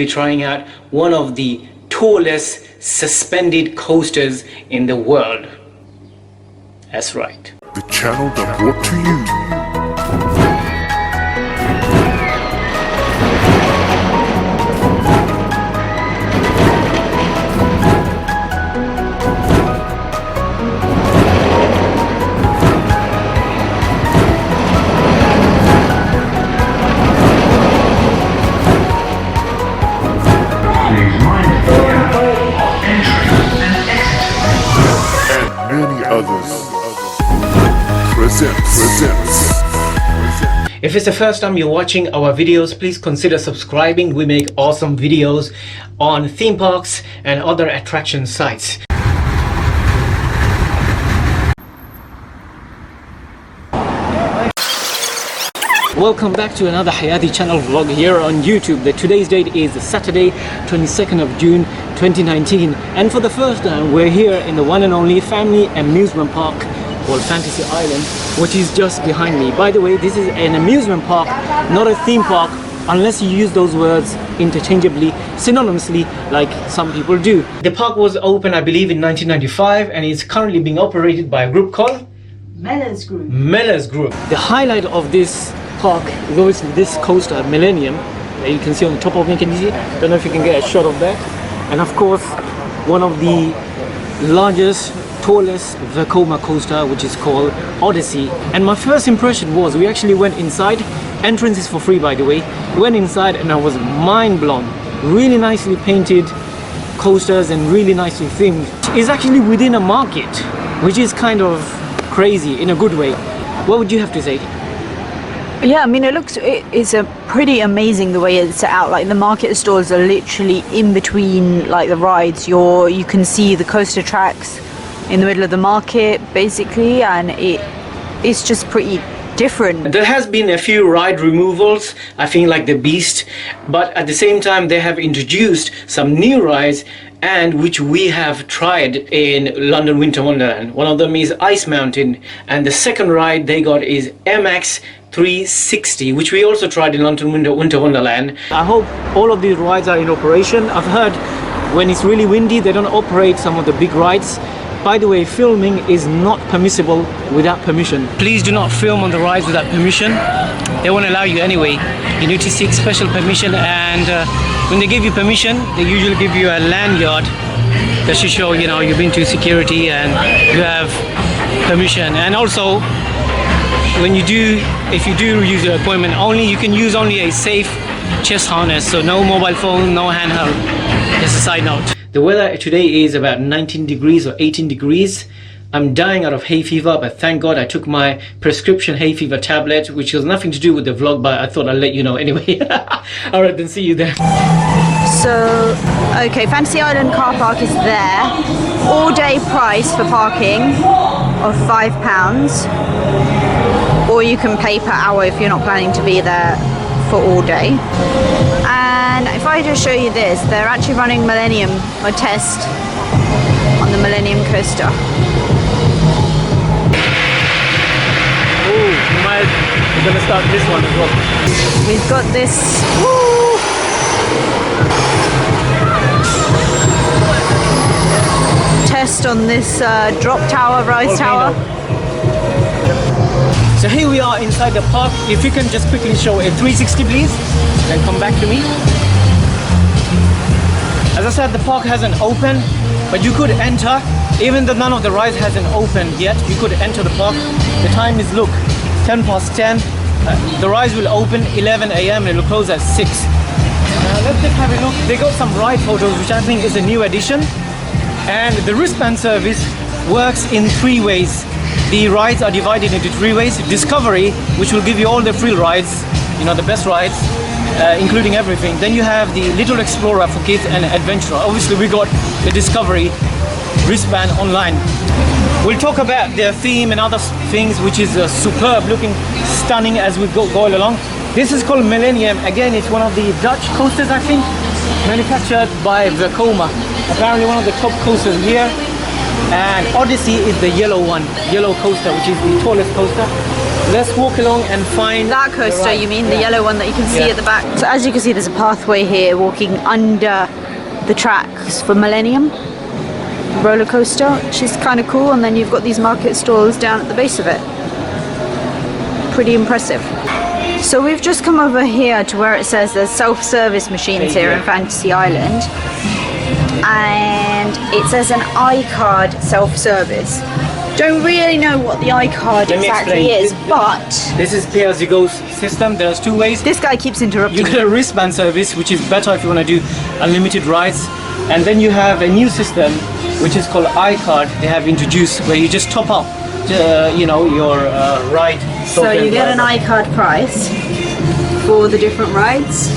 be trying out one of the tallest suspended coasters in the world. That's right. The channel that brought to you presents. If it's the first time you're watching our videos, please consider subscribing. We make awesome videos on theme parks and other attraction sites. Welcome back to another Hayati channel vlog here on YouTube. Today's date is Saturday, 22nd of June 2019, and for the first time we're here in the one and only family amusement park called Fantasy Island, which is just behind me. By the way, this is an amusement park, not a theme park, unless you use those words interchangeably, synonymously, like some people do. The park was opened, I believe, in 1995, and it's currently being operated by a group called Mellors Group. Mellors Group. The highlight of this park is obviously this coaster, Millennium, that you can see on the top of me. Can you see? Don't know if you can get a shot of that. And of course, one of the largest, tallest Vekoma coaster, which is called Odyssey. And my first impression was, we actually went inside. Entrance is for free, by the way. Went inside and I was mind blown. Really nicely painted coasters and really nicely themed. It's actually within a market, which is kind of crazy in a good way. What would you have to say? Yeah, I mean, it's a pretty amazing the way it's set out. Like, the market stalls are literally in between, like, the rides. You can see the coaster tracks in the middle of the market, basically, and it's just pretty different. There has been a few ride removals, I think, like the Beast, but at the same time they have introduced some new rides, and which we have tried in London Winter Wonderland. One of them is Ice Mountain, and the second ride they got is Airmax 360, which we also tried in London Winter Wonderland. I hope all of these rides are in operation. I've heard when it's really windy they don't operate some of the big rides. By the way, filming is not permissible without permission. Please do not film on the rides without permission. They won't allow you anyway. You need to seek special permission, and when they give you permission, they usually give you a lanyard that should show, you know, you've been to security and you have permission. And also, when you do, if you do use your equipment, you can use only a safe chest harness, so no mobile phone, no handheld. Just a side note. The weather today is about 19 degrees or 18 degrees. I'm dying out of hay fever, but thank God I took my prescription hay fever tablet, which has nothing to do with the vlog, but I thought I'd let you know anyway. Alright, then see you there. So, okay, Fantasy Island car park is there. All day price for parking of £5, or you can pay per hour if you're not planning to be there for all day. And if I just show you this, they're actually running Millennium, a test on the Millennium coaster. Oh, we're gonna start this one as well. We've got this. Woo! Test on this drop tower, rise tower. So here we are inside the park. If you can just quickly show a 360 please, then come back to me. As I said, the park hasn't opened, but you could enter. Even though none of the rides hasn't opened yet, you could enter the park. The time is, look, 10 past 10. The rides will open 11 AM and it will close at 6. Let's just have a look. They got some ride photos, which I think is a new addition. And the wristband service works in 3 ways. The rides are divided into 3 ways. Discovery, which will give you all the free rides, you know, the best rides, including everything. Then you have the Little Explorer for kids and Adventurer. Obviously we got the Discovery wristband online. We'll talk about their theme and other things, which is superb, looking stunning as we go along. This is called Millennium. Again, it's one of the Dutch coasters, I think, manufactured by Vekoma. Apparently one of the top coasters here. And Odyssey is the yellow one, yellow coaster, which is the tallest coaster. Let's walk along and find That coaster, ride. you mean? The yellow one that you can see Yeah. at the back. So as you can see, there's a pathway here walking under the tracks for Millennium roller coaster, which is kind of cool. And then you've got these market stalls down at the base of it. Pretty impressive. So we've just come over here to where it says there's self-service machines here in Fantasy Island. And it says an iCard self-service. Don't really know what the iCard Let me exactly explain. is, but This is pay-as-you-go system. There's two ways. this guy keeps interrupting You me. get a wristband service, which is better if you want to do unlimited rides. And then you have a new system, which is called iCard. They have introduced where you just top up, you know, your ride. So you get an iCard price for the different rides.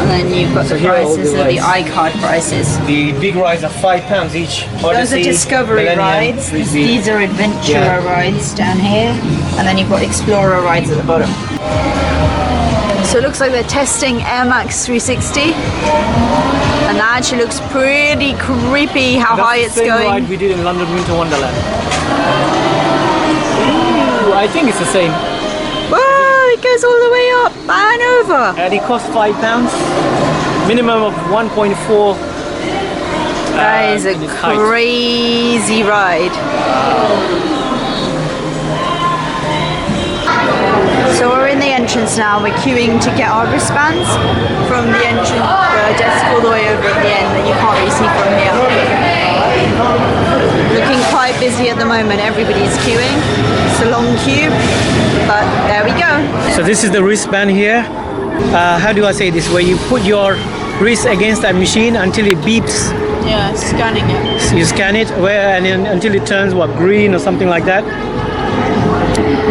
And then you've got the here are all prices the of the rides. iCard prices. The big rides are £5 each. Those are Odyssey, Discovery Millennium, rides. Frisbee. These are Adventurer Yeah. rides down here. And then you've got Explorer rides at the bottom. So it looks like they're testing Airmax 360. And that actually looks pretty creepy how That's high the it's same going. ride we did in London Winter Wonderland. Ooh, I think it's the same. Whoa, it goes all the way up and over. And it costs £5. Minimum of 1.4. That is a in its height. crazy ride. So we're in the entrance now. We're queuing to get our wristbands from the entrance desk all the way over at the end that you can't really see from here. Looking quite busy at the moment. Everybody's queuing. It's a long queue, but there we go. So this is the wristband here. How do I say this? Where you put your wrist against that machine until it beeps. Yeah, scanning it. So you scan it and then until it turns green or something like that.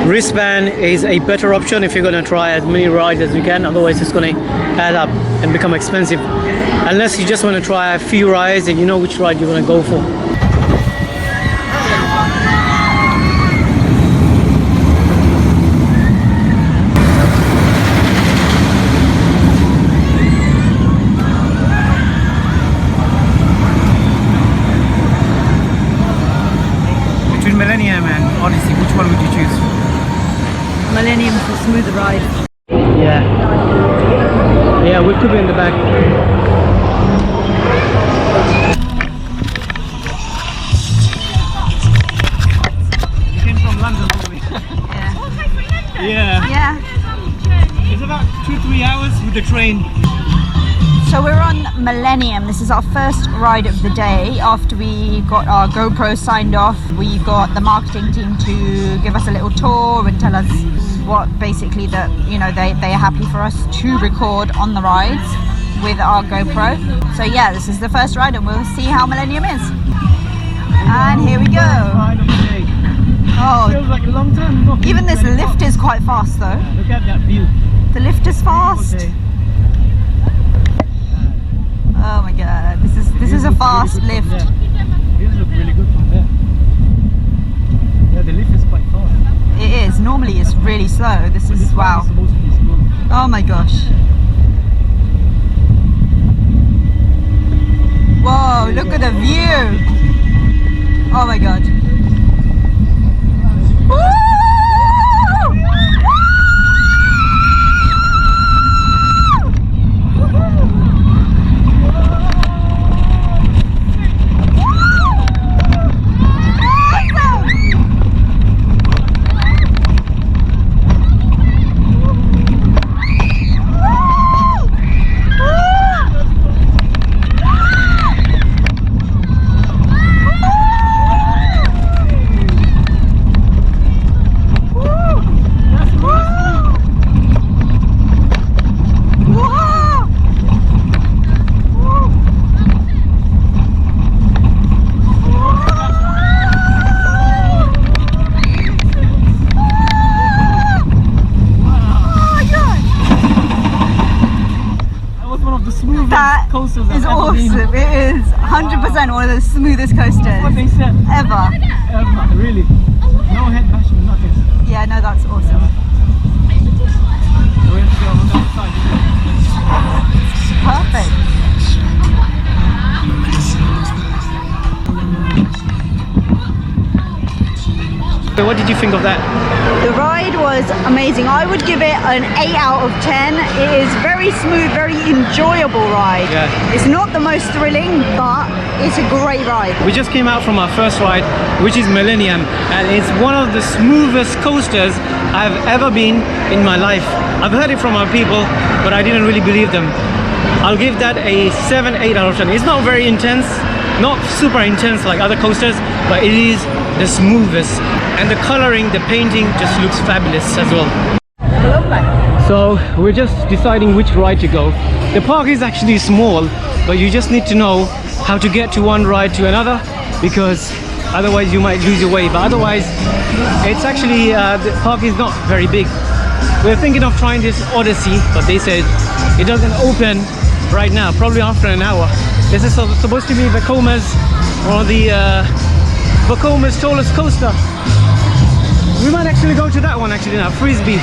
Wristband is a better option if you're going to try as many rides as you can. Otherwise, it's going to add up and become expensive. Unless you just want to try a few rides and you know which ride you're going to go for. Between Millennium and Odyssey, which one would you choose? Millennium for smoother ride. Yeah. Yeah, we could be in the back. You came from London, probably. Yeah. Yeah. It's about 2-3 hours with the train. So we're on Millennium. This is our first ride of the day. After we got our GoPro signed off, we got the marketing team to give us a little tour and tell us what basically that, you know, they're happy for us to record on the rides with our GoPro. So yeah, this is the first ride and we'll see how Millennium is. And here we go. Ride of the day. Oh, Feels like a long time. even this lift is quite fast though. Look at that view. The lift is fast. Okay. Oh my god, this is a fast lift. These look really good from there. Yeah, the lift is quite fast. It is. Normally it's really slow. This is wow. It's supposed to be slow. Oh my gosh. Whoa, look at the view. Oh my god. Woo! That coasters is I've ever been. awesome. It is 100% one of the smoothest coasters What they said. ever. Really. No head bashing, nothing. Yeah, no, that's awesome. So we have to go on that side. Perfect. So what did you think of that? The ride was amazing. I would give it an 8 out of 10. It is very smooth, very enjoyable ride. Yeah. It's not the most thrilling, but it's a great ride. We just came out from our first ride, which is Millennium, and it's one of the smoothest coasters I've ever been in my life. I've heard it from our people, but I didn't really believe them. I'll give that a 7-8 out of 10. It's not very intense, not super intense like other coasters, but it is the smoothest. And the coloring, the painting just looks fabulous as well. So we're just deciding which ride to go. The park is actually small, but you just need to know how to get to one ride to another, because otherwise you might lose your way. But otherwise, it's actually, the park is not very big. We're thinking of trying this Odyssey, but they said it doesn't open right now, probably after an hour. This is supposed to be Vekoma's, one of the Vekoma's tallest coaster. We might actually go to that one actually now, Frisbee.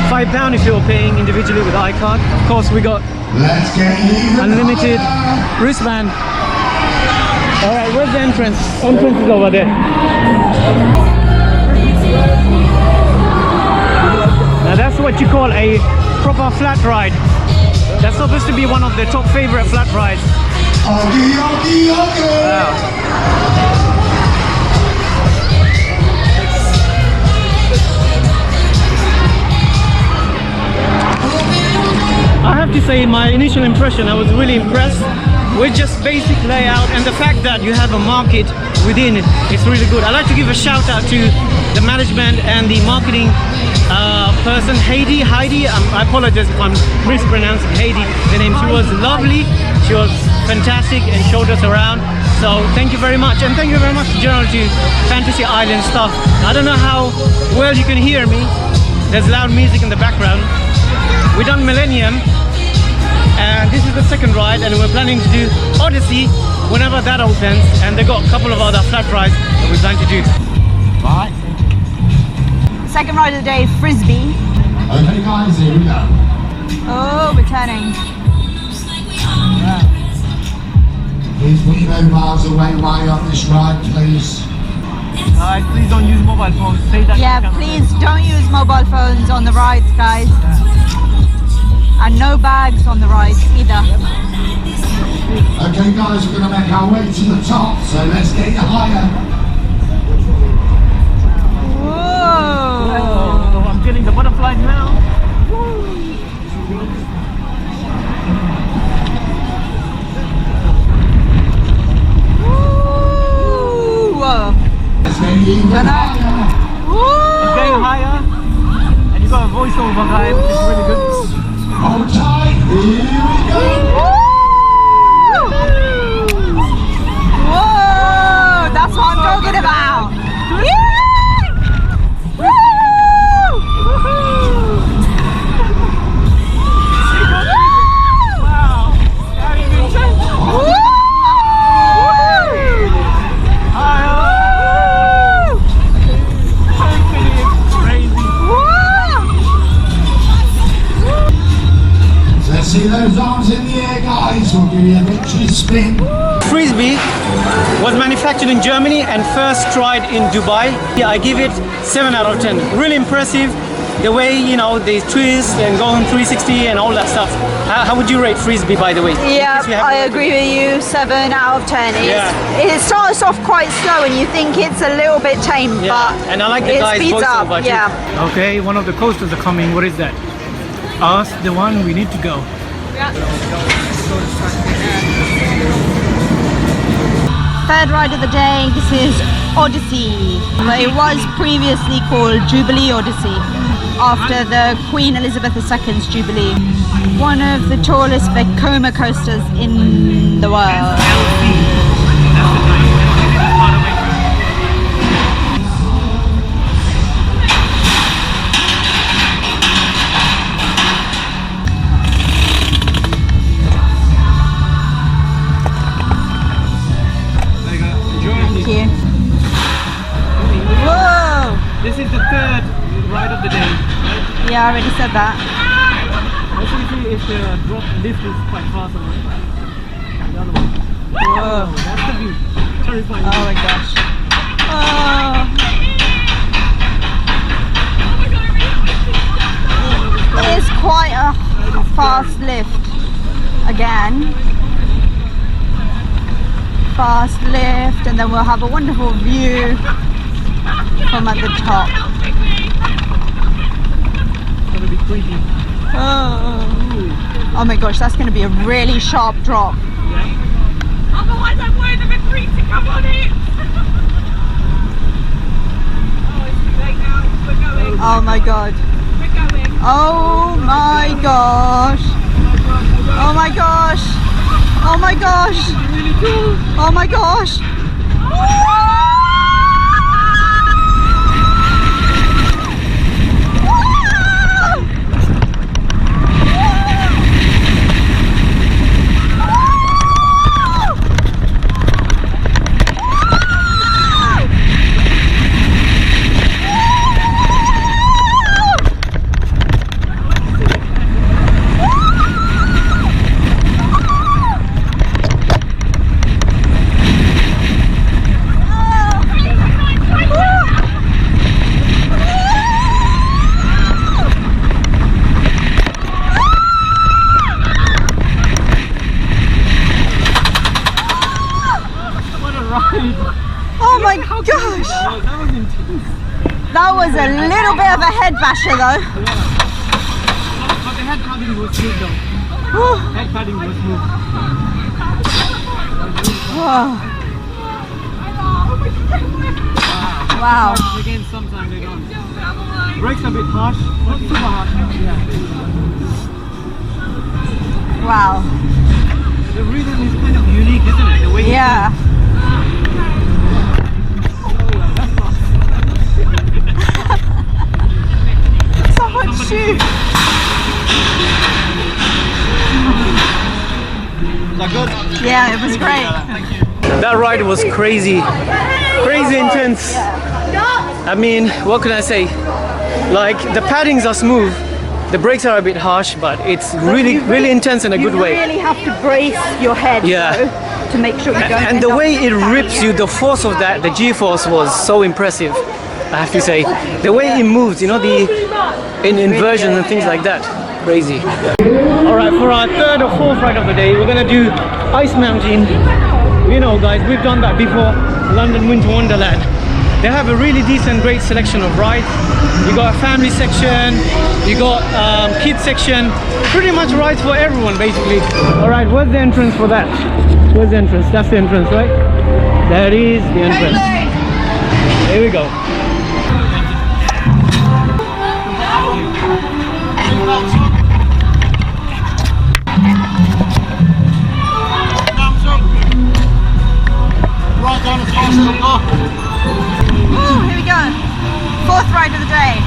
£5 if you're paying individually with iCard. Of course we got unlimited wristband. Alright, where's the entrance? Entrance is over there. Now that's what you call a proper flat ride. That's supposed to be one of the top favorite flat rides. Wow. I have to say, my initial impression, I was really impressed with just basic layout, and the fact that you have a market within it. It's really good. I'd like to give a shout out to the management and the marketing person, Heidi. I apologize if I'm mispronouncing Heidi, the name. She was lovely, she was fantastic and showed us around. So thank you very much, and thank you very much generally to Fantasy Island staff. I don't know how well you can hear me. There's loud music in the background. We've done Millennium, and this is the second ride, and we're planning to do Odyssey whenever that opens, and they've got a couple of other flat rides that we plan to do. Right. Second ride of the day, Frisbee. Okay guys, here we go. Oh, we're turning. Please put your mobiles away while you're on this ride, please. Guys, please don't use mobile phones. Say that. Yeah, please don't use mobile phones on the rides, guys. And no bags on the rides either. Okay guys, we're going to make our way to the top, so let's get you higher. Whoa! Oh, I'm feeling the butterflies now. Whoa! Let's get you even higher. It's getting higher, and you got a voiceover guy, which is really good. Hold tight, here we go. Whoa! That's what I'm talking about. Woo! Wow! See those arms in the air, guys. We'll give you a victory spin. Frisbee was manufactured in Germany and first tried in Dubai. Yeah, I give it 7 out of 10. Really impressive. The way, you know, they twist and go on 360 and all that stuff. How would you rate Frisbee, by the way? Yeah, I agree with you. 7 out of 10. It starts off quite slow and you think it's a little bit tame, but and I like the it guy's speeds up. voiceover too. Yeah. Okay, one of the coasters are coming. What is that? Us, the one we need to go. Third ride of the day. This is Odyssey. It was previously called Jubilee Odyssey, after the Queen Elizabeth II's Jubilee. One of the tallest Vekoma coasters in the world. Thank you. Whoa! This is the third ride of the day. Right? Yeah, I already said that. Let's see if the drop lift is quite fast or not. The other one. Whoa! That's the view. Terrifying. Oh my gosh. Oh! again. Fast lift, and then we'll have a wonderful view from at the top. Oh my gosh, that's going to be a really sharp drop. Otherwise I'm worried of a creek to come on it. Oh, it's too late now. We're going. Oh my god. We're going. Oh my gosh. Oh my gosh. Oh my gosh. Oh my gosh. Oh my gosh! That was a little bit of a head basher though. But the head padding was smooth though. Head padding was smooth. Wow. Again, sometimes they don't. Brakes a bit harsh, not super harsh. Yeah. Wow. The rhythm is kind of unique, isn't it? The way Yeah. So much shoe. Is that good? Yeah, it was great. That ride was crazy intense. I mean, what can I say? Like, the paddings are smooth, the brakes are a bit harsh, but it's really intense in a good way. You really have to brace your head though, to make sure you don't And the way it rips you, the force of that, the G-force was so impressive, I have to say. The way it moves, you know, the inversion and things like that. Crazy. Alright, for our third or fourth ride of the day, we're gonna do Ice Mountain. You know guys, we've done that before, London Winter Wonderland. They have a really decent, great selection of rides. You got a family section, you got kids section, pretty much rides for everyone basically. Alright, where's the entrance for that? Where's the entrance? That's the entrance, right? There is the entrance. Here we go. Right down as fast as we go. Ooh, here we go. Fourth ride of the day.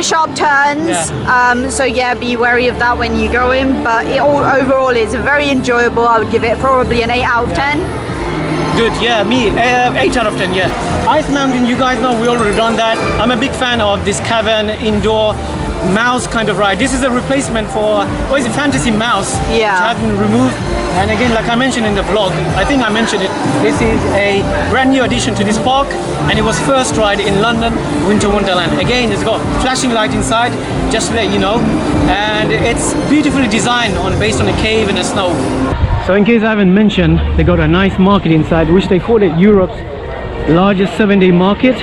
Sharp turns, so yeah, be wary of that when you go in, but overall it's very enjoyable. I would give it probably an 8 out of 10. Good, yeah, me, 8 out of 10, yeah. Ice Mountain, you guys know we already done that. I'm a big fan of this cavern indoor mouse kind of ride. This is a replacement for, what is it, Fantasy Mouse, which have been removed. And again, like I mentioned in the vlog, I think I mentioned it, this is a brand new addition to this park, and it was first ride in London Winter Wonderland. Again, it's got flashing light inside, just to let you know, and it's beautifully designed based on a cave and the snow. So in case I haven't mentioned, they got a nice market inside, which they call it Europe's largest 7-day market.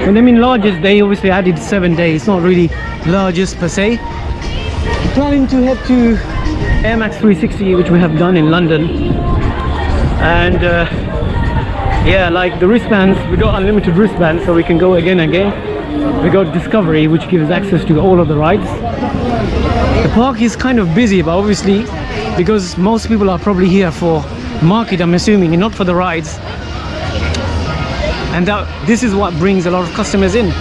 When they mean largest, they obviously added 7 days, it's not really largest per se. I'm planning to head to Airmax 360, which we have done in London, and yeah, like the wristbands, we got unlimited wristbands, so we can go again and again. We got Discovery, which gives access to all of the rides. The park is kind of busy, but obviously because most people are probably here for market, I'm assuming, and not for the rides. And this is what brings a lot of customers in.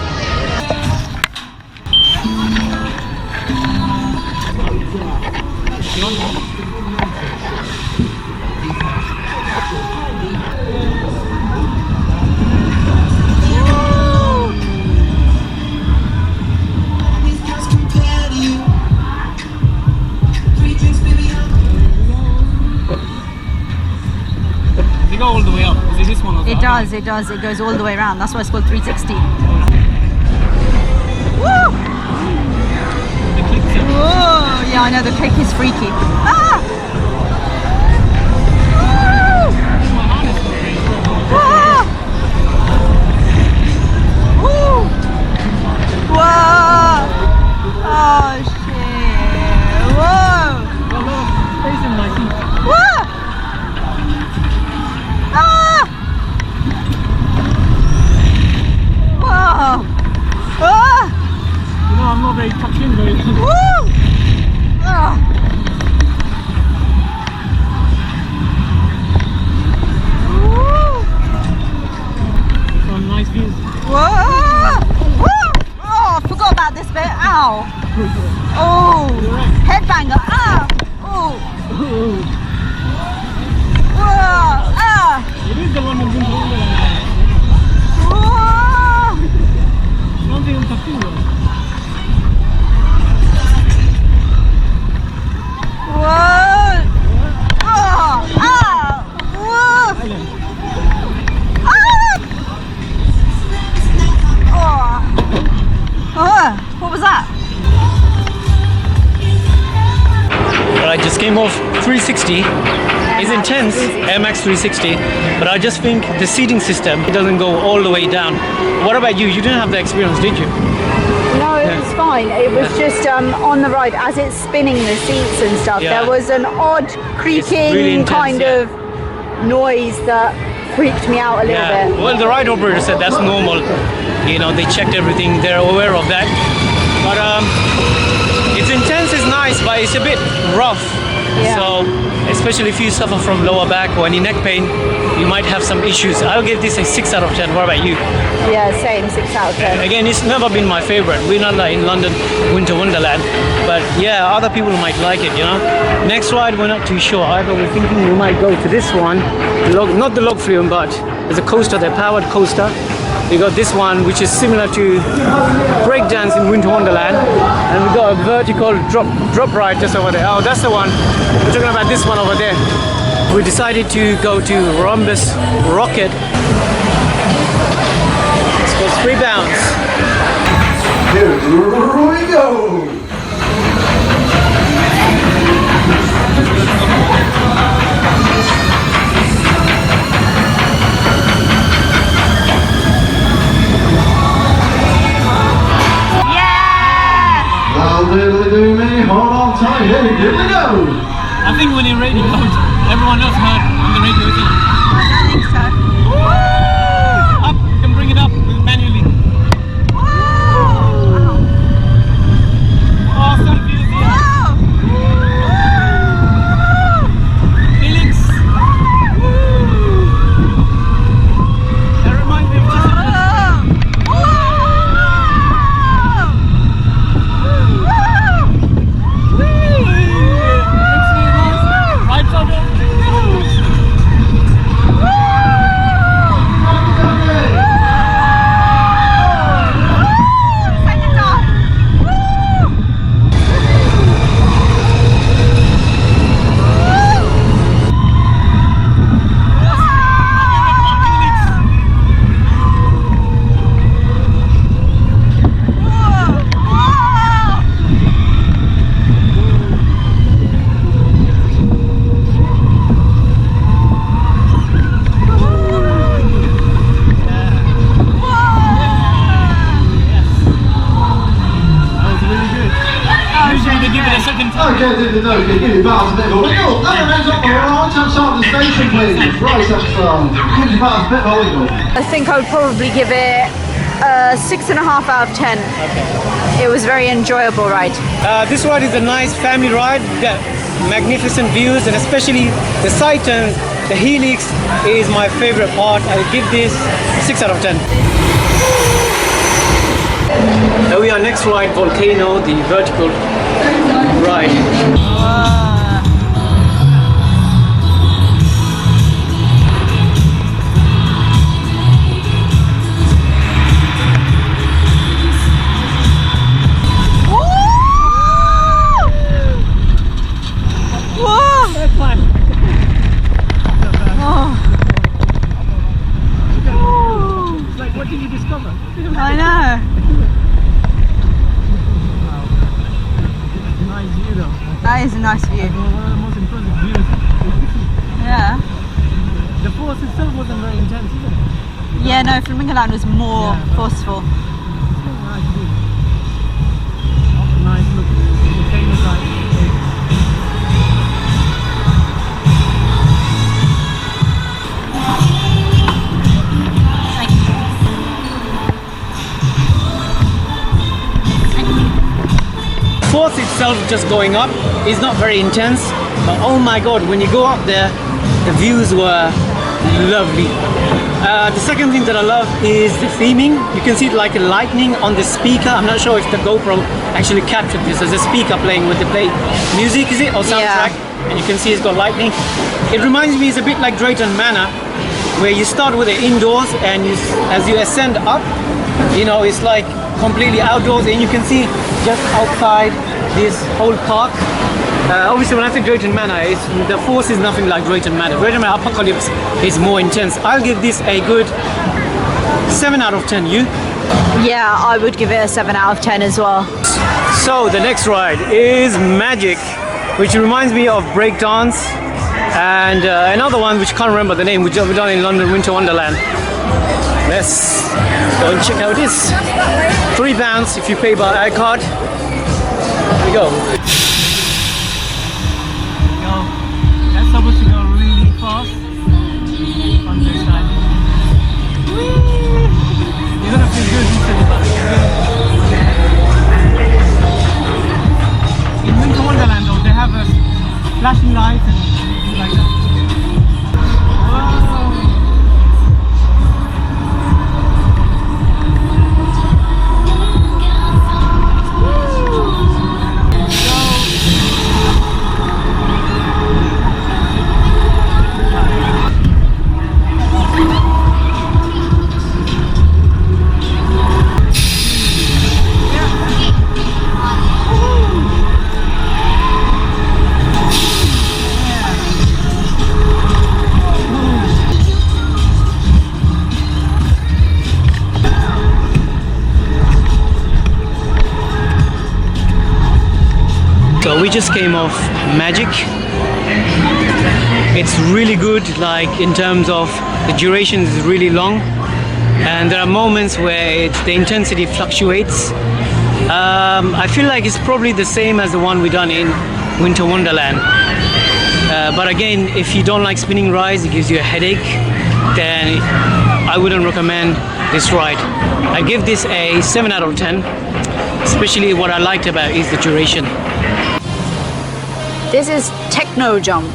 All the way up. Is it this one? It does. It goes all the way around. That's why it's called 360. Woo! The click tip. Whoa! Yeah, I know, the click is freaky. Ah! Woo! Ah! Woo! Whoa! Oh shit! Whoa! Space in my seat. Whoa! Ah! Whoa! Ah! You know, I'm not very tucked in very well. Woo! Ah! Woo! Some nice views. Whoa! Woo! Oh, I forgot about this bit. Ow! Oh! Headbanger! Ah! Oh! Whoa! Ah! It is the one in Winter Wonderland. Whoa! Something in tucked in though. Whoa! Oh! Ah! Whoa! Island. Ah! Oh! Oh! What was that? I just came off 360. It's intense, Airmax 360, but I just think the seating system, it doesn't go all the way down. What about you? You didn't have the experience, did you? No, it was fine. It was just on the ride, as it's spinning the seats and stuff, Yeah. there was an odd creaking really intense, kind yeah. of noise that freaked me out a little Yeah. bit. Well, the ride operator said that's normal. You know, they checked everything, they're aware of that. But it's intense, it's nice, but it's a bit rough. Yeah. So, especially if you suffer from lower back or any neck pain, you might have some issues. I'll give this a 6 out of 10. What about you? Yeah, same, 6 out of 10. Again, it's never been my favorite. We're not like in London Winter Wonderland, but yeah, other people might like it, you know. Next ride, we're not too sure either. We're thinking we might go to this one, not the log flume, but there's a coaster, the powered coaster. We got this one, which is similar to breakdance in Winter Wonderland, and we got a vertical drop ride just over there. Oh, that's the one. We're talking about this one over there. We decided to go to Rhombus Rocket. It's got 3 bounds. Here we go! Well, diddly do me, hold on tight, here we go! I think when you're radio, everyone else heard on the radio, isn't it? I think so. Up, you can bring it up manually. Oh, some views here. Felix. That reminds me of right on there. Okay, give it bars a bit of a wiggle. Let the reds up the right hand side of the station, please. Right, that's give it bars a bit of a wiggle. I think I would probably give it 6.5 out of 10. Okay. It was a very enjoyable ride. This ride is a nice family ride. magnificent views, and especially the side turns. The helix is my favorite part. I'll give this 6 out of 10. Now we are next ride, Volcano, the vertical ride. What did you discover? I know. Nice view though. That is a nice view. One of the most impressive views. Yeah. The force itself wasn't very intense either. Yeah, no, Flamingoland was more forceful. Nice view. Nice look. Volcano side. Force itself just going up is not very intense, but oh my god, when you go up there, the views were lovely. The second thing that I love is the theming. You can see like a lightning on the speaker. I'm not sure if the GoPro actually captured this as a speaker playing with the play music, is it, or soundtrack? Yeah. And you can see it's got lightning. It reminds me, it's a bit like Drayton Manor, where you start with the indoors and as you ascend up, you know, it's like completely outdoors, and you can see just outside this whole park. Obviously, when I say Drayton Manor, the force is nothing like Drayton Manor. Drayton Manor Apocalypse is more intense. I'll give this a good 7 out of 10. You? Yeah, I would give it a 7 out of 10 as well. So the next ride is Magic, which reminds me of breakdance, and another one which I can't remember the name, which I've done in London Winter Wonderland. Let's go and check out this. £3 if you pay by iCard. Here we go. That's supposed to go really fast on this side. You're gonna feel good instead of that. In Winter Wonderland though, they have a flashing lights and things like that. So we just came off Magic. It's really good, like in terms of the duration is really long, and there are moments where the intensity fluctuates. I feel like it's probably the same as the one we done in Winter Wonderland. But again, if you don't like spinning rides, it gives you a headache, then I wouldn't recommend this ride. I give this a 7 out of 10. Especially what I liked about is the duration. This is Techno Jump,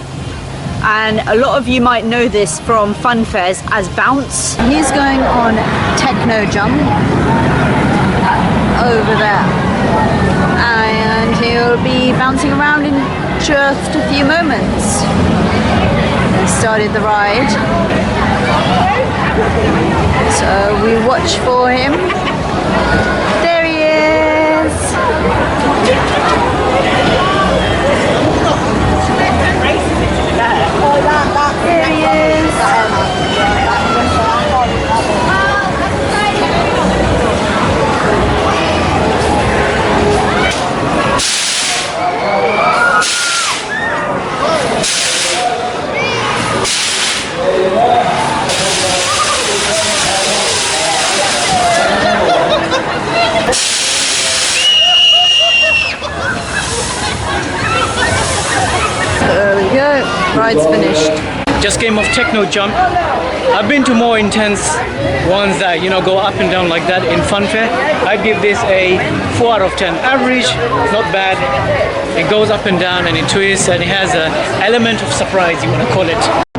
and a lot of you might know this from fun fairs as Bounce. He's going on Techno Jump over there, and he'll be bouncing around in just a few moments. He started the ride, so we watch for him. There he is. There he is. There we go. Ride's finished. Just came off Techno Jump. I've been to more intense ones that, you know, go up and down like that in funfair. I'd give this a 4 out of 10. Average, not bad. It goes up and down and it twists and it has an element of surprise, you want to call it.